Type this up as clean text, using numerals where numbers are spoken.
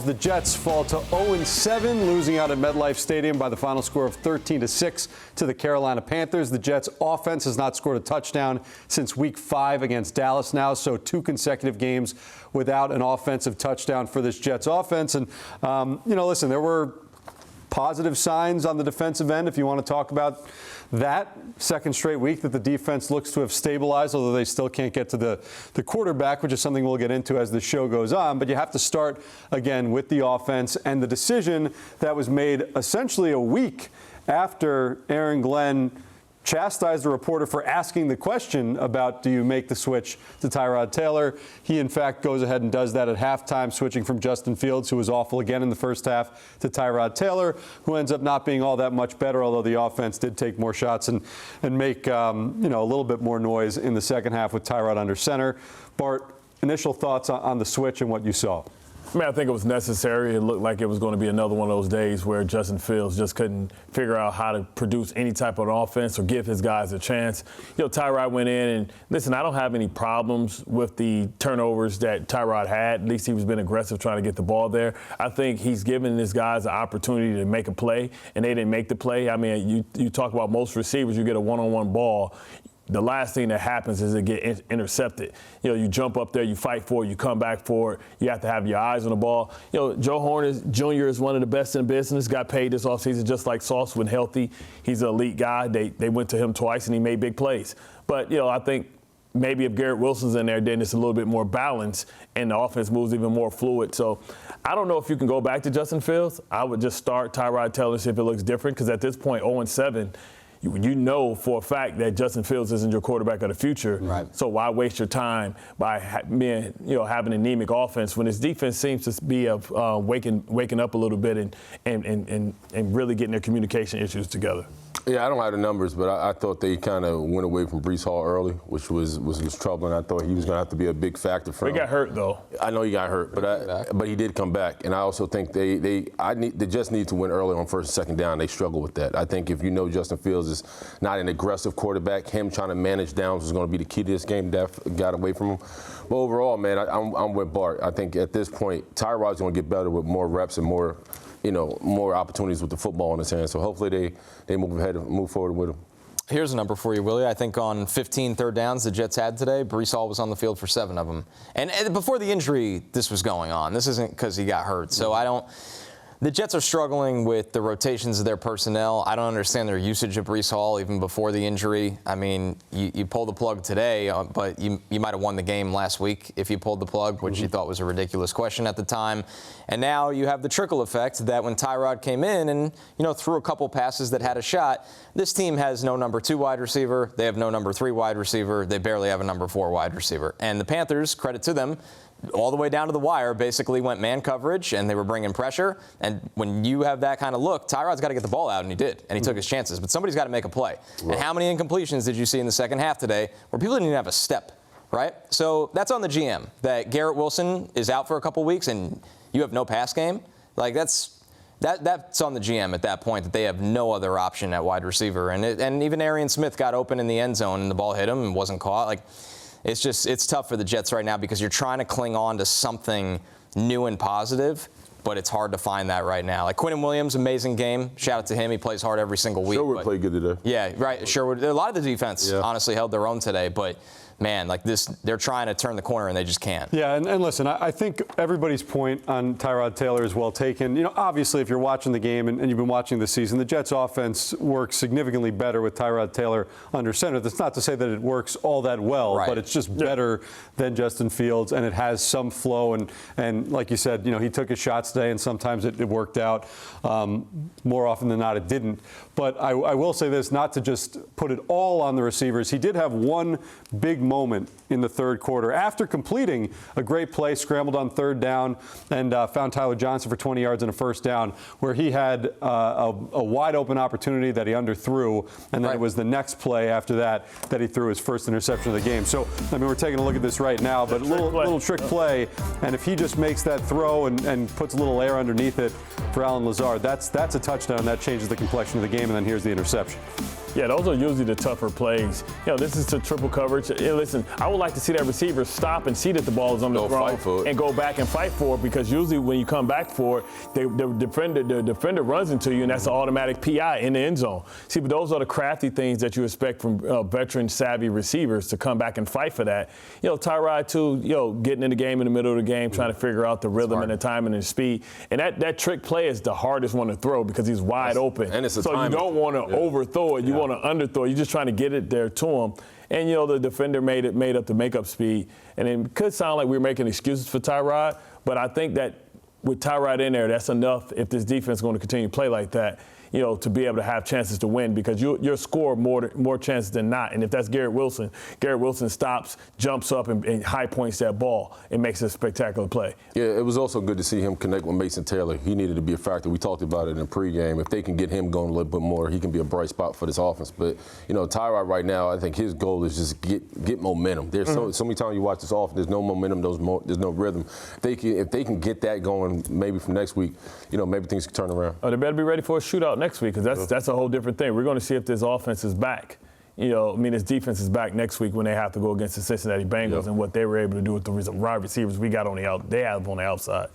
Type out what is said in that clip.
The Jets fall to 0-7, losing out at MetLife Stadium by the final score of 13-6 to the Carolina Panthers. The Jets' offense has not scored a touchdown since Week 5 against Dallas now, so 2 consecutive games without an offensive touchdown for this Jets offense. And, listen, there were positive signs on the defensive end, if you want to talk about that. Second straight week that the defense looks to have stabilized, although they still can't get to the quarterback, which is something we'll get into as the show goes on. But you have to start, again, with the offense and the decision that was made essentially a week after Aaron Glenn chastised the reporter for asking the question about, do you make the switch to Tyrod Taylor? He, in fact, goes ahead and does that at halftime, switching from Justin Fields, who was awful again in the first half, to Tyrod Taylor, who ends up not being all that much better, although the offense did take more shots and make a little bit more noise in the second half with Tyrod under center. Bart, initial thoughts on the switch and what you saw? I think it was necessary. It looked like it was going to be another one of those days where Justin Fields just couldn't figure out how to produce any type of offense or give his guys a chance. Tyrod went in, and listen, I don't have any problems with the turnovers that Tyrod had. At least he was been aggressive trying to get the ball there. I think he's given his guys an opportunity to make a play, and they didn't make the play. I mean, you talk about most receivers, you get a one-on-one ball. The last thing that happens is it get intercepted. You jump up there, you fight for it, you come back for it. You have to have your eyes on the ball. Joe Horn Jr. is one of the best in the business. Got paid this offseason just like Sauce when healthy. He's an elite guy. They went to him twice, and he made big plays. But, I think maybe if Garrett Wilson's in there, then it's a little bit more balanced, and the offense moves even more fluid. So I don't know if you can go back to Justin Fields. I would just start Tyrod Taylor, see if it looks different, because at this point, 0-7, you know for a fact that Justin Fields isn't your quarterback of the future. Right. So why waste your time by having an anemic offense when his defense seems to be waking up a little bit and really getting their communication issues together? Yeah, I don't have the numbers, but I thought they kind of went away from Breece Hall early, which was troubling. I thought he was going to have to be a big factor for him. He got hurt, though. I know he got hurt, but he did come back. And I also think they just need to win early on first and second down. They struggle with that. I think if Justin Fields is not an aggressive quarterback, him trying to manage downs is going to be the key to this game. That got away from him. But overall, man, I'm with Bart. I think at this point, Tyrod's going to get better with more reps and more opportunities with the football in his hands. So hopefully they move forward with him. Here's a number for you, Willie. I think on 15 third downs the Jets had today, Breece Hall was on the field for 7 of them. And before the injury, this was going on. This isn't because he got hurt. So the Jets are struggling with the rotations of their personnel. I don't understand their usage of Breece Hall even before the injury. I mean, you pulled the plug today, but you might have won the game last week if you pulled the plug, which you thought was a ridiculous question at the time. And now you have the trickle effect that when Tyrod came in and, threw a couple passes that had a shot, this team has no number 2 wide receiver. They have no number 3 wide receiver. They barely have a number 4 wide receiver. And the Panthers, credit to them, all the way down to the wire, basically went man coverage, and they were bringing pressure. And when you have that kind of look, Tyrod's got to get the ball out, and he did. And he took his chances. But somebody's got to make a play. Right. And how many incompletions did you see in the second half today where people didn't even have a step, right? So that's on the GM, that Garrett Wilson is out for a couple weeks, and you have no pass game. Like, that's on the GM at that point, that they have no other option at wide receiver. And even Arian Smith got open in the end zone, and the ball hit him and wasn't caught. Like, it's tough for the Jets right now because you're trying to cling on to something new and positive, but it's hard to find that right now. Like Quinnen Williams, amazing game. Shout out to him. He plays hard every single week. Sherwood played good today. Yeah, right. Sherwood. A lot of the defense honestly held their own today, but man, like this, they're trying to turn the corner and they just can't. Yeah, and listen, I think everybody's point on Tyrod Taylor is well taken. Obviously, if you're watching the game and you've been watching the season, the Jets' offense works significantly better with Tyrod Taylor under center. That's not to say that it works all that well, but it's just better than Justin Fields, and it has some flow. And like you said, he took his shots today, and sometimes it worked out. More often than not, it didn't. But I will say this, not to just put it all on the receivers. He did have one big moment in the third quarter after completing a great play, scrambled on third down, and found Tyler Johnson for 20 yards and a first down, where he had a wide open opportunity that he underthrew, and then it was the next play after that he threw his first interception of the game. So, I mean, we're taking a look at this right now, but a little trick play, and if he just makes that throw and puts a little air underneath it for Allen Lazard, that's a touchdown. That changes the complexion of the game, and then here's the interception. Yeah, those are usually the tougher plays. This is the triple coverage. Listen, I would like to see that receiver stop and see that the ball is on the ground and go back and fight for it, because usually when you come back for it, the defender runs into you, and that's an automatic PI in the end zone. See, but those are the crafty things that you expect from veteran savvy receivers to come back and fight for that. Tyrod too, getting in the game in the middle of the game, trying to figure out the rhythm and the timing and the speed. And that trick play is the hardest one to throw because he's wide open. And it's a so timing. You don't want to overthrow it. You want to underthrow it. You're just trying to get it there to him. And, the defender made up the makeup speed. And it could sound like we're making excuses for Tyrod, but I think that with Tyrod in there, that's enough if this defense is going to continue to play like that, to be able to have chances to win, because you'll score more chances than not. And if that's Garrett Wilson stops, jumps up, and high points that ball. It makes a spectacular play. Yeah, it was also good to see him connect with Mason Taylor. He needed to be a factor. We talked about it in pregame. If they can get him going a little bit more, he can be a bright spot for this offense. But, Tyrod right now, I think his goal is just get momentum. There's so many times you watch this offense, there's no momentum, there's no rhythm. If they can get that going maybe from next week, maybe things can turn around. Oh, they better be ready for a shootout next week, because that's a whole different thing. We're going to see if this offense is back. This defense is back next week when they have to go against the Cincinnati Bengals and what they were able to do with the wide receivers we got they have on the outside.